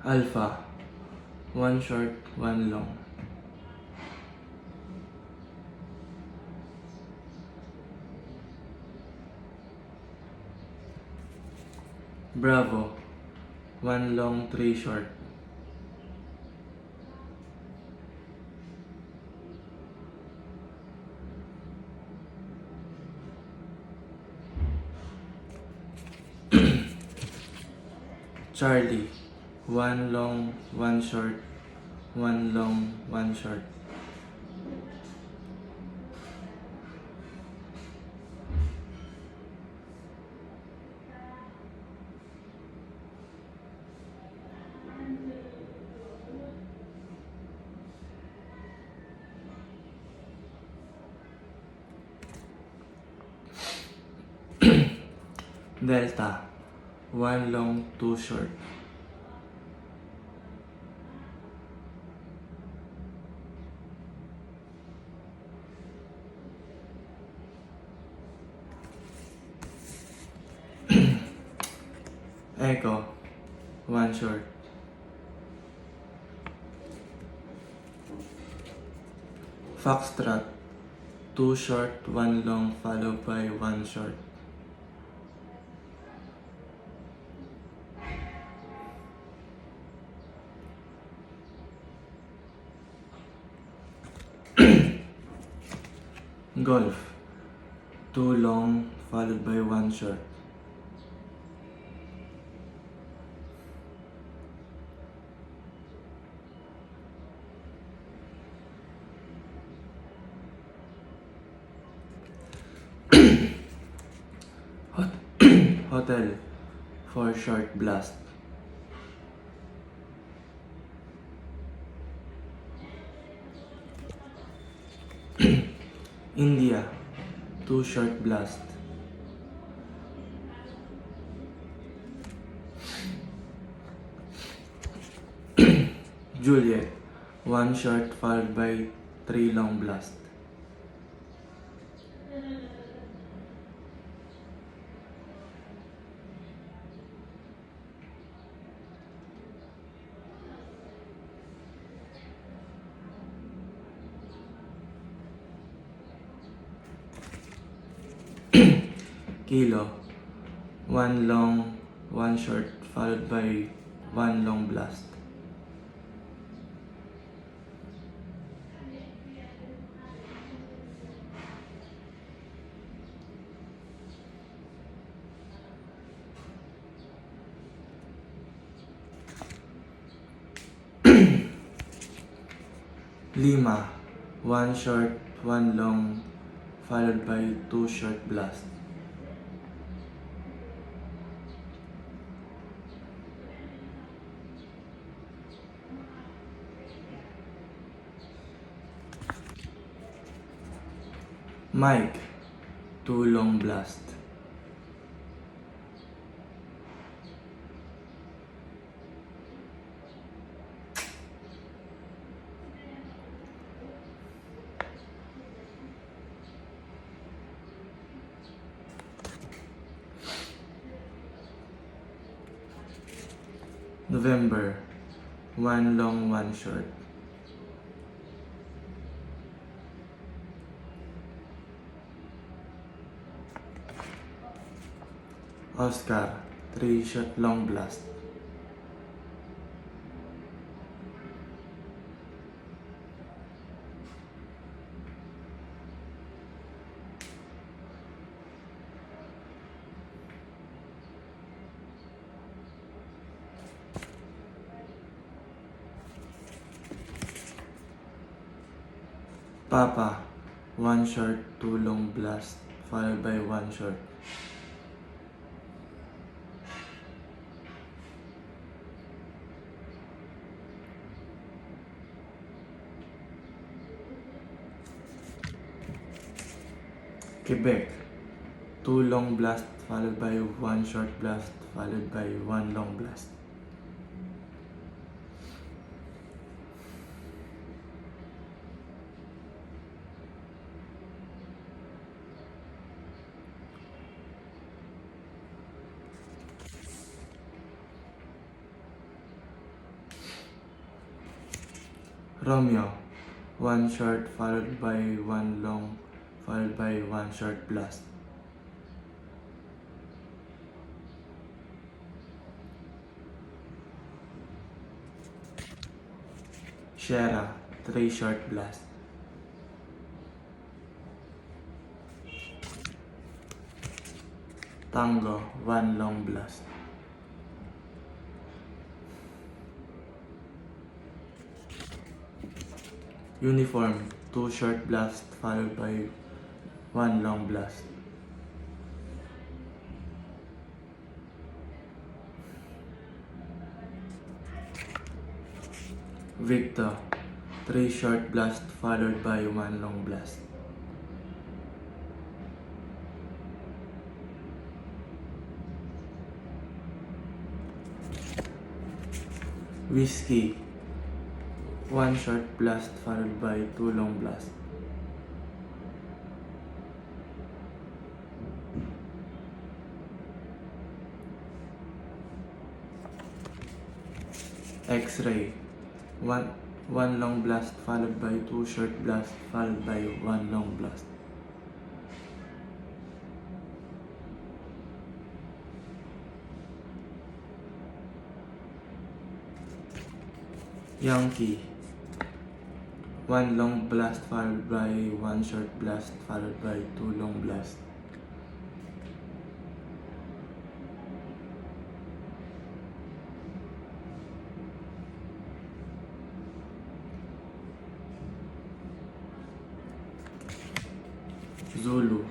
Alpha, one short, one long. Bravo, one long, three short. Charlie, one long, one short, one long, one short. Delta, one long, two short. Echo, one short. Foxtrot, two short, one long, followed by one short. Golf, two long, followed by one short. Hotel, four short blast. India, two short blast. Juliet, one short followed by three long blast. Kilo, one long, one short followed by one long blast. Lima, one short, one long, followed by two short blasts. Mike, two long blast. November, one long, one short. Oscar, three short long blast. Papa, one short, two long blast, followed by one short. Quebec, two long blast, followed by one short blast, followed by one long blast. Romeo, one short followed by one long followed by one short blast. Sierra, three short blasts. Tango, one long blast. Uniform, two short blasts followed by one long blast. Victor, three short blasts followed by one long blast. Whiskey, one short blast followed by two long blasts. X-ray, one long blast followed by two short blasts followed by one long blast. Yankee, one long blast followed by one short blast followed by two long blasts. Zulu,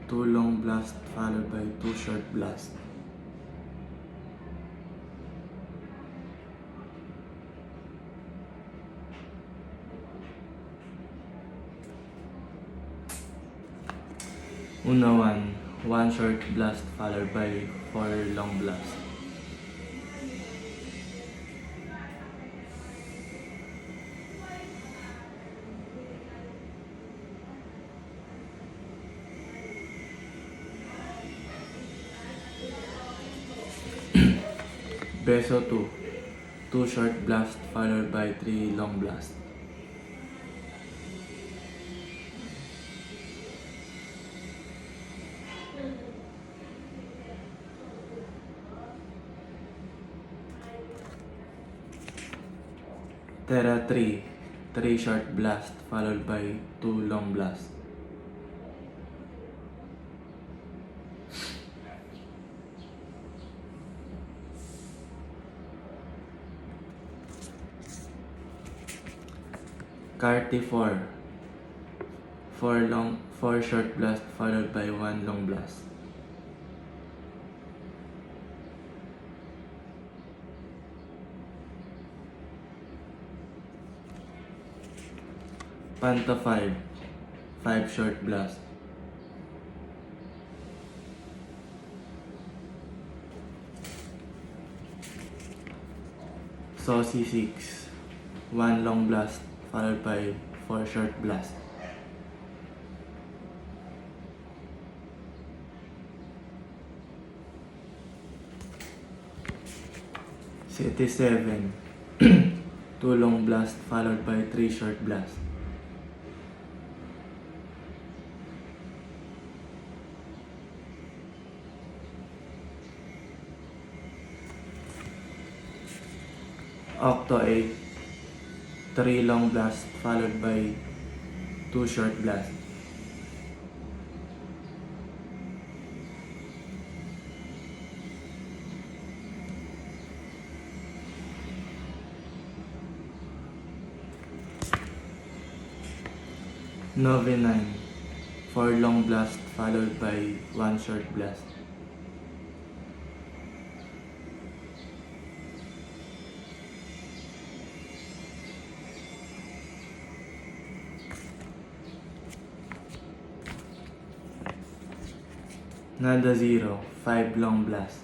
two long blasts followed by two short blasts. Unawan, one short blast followed by four long blasts. Beso 2, two short blasts followed by three long blasts. Terra 3, three short blasts followed by two long blasts. Carty 4, four short blasts followed by one long blast. Panta 5, five short blasts. Saucy 6, one long blast followed by four short blasts. City 7, two long blasts followed by three short blasts. Octo 8, three long blasts followed by two short blasts. Nove 9, four long blasts followed by one short blast. Nada 0, five long blasts.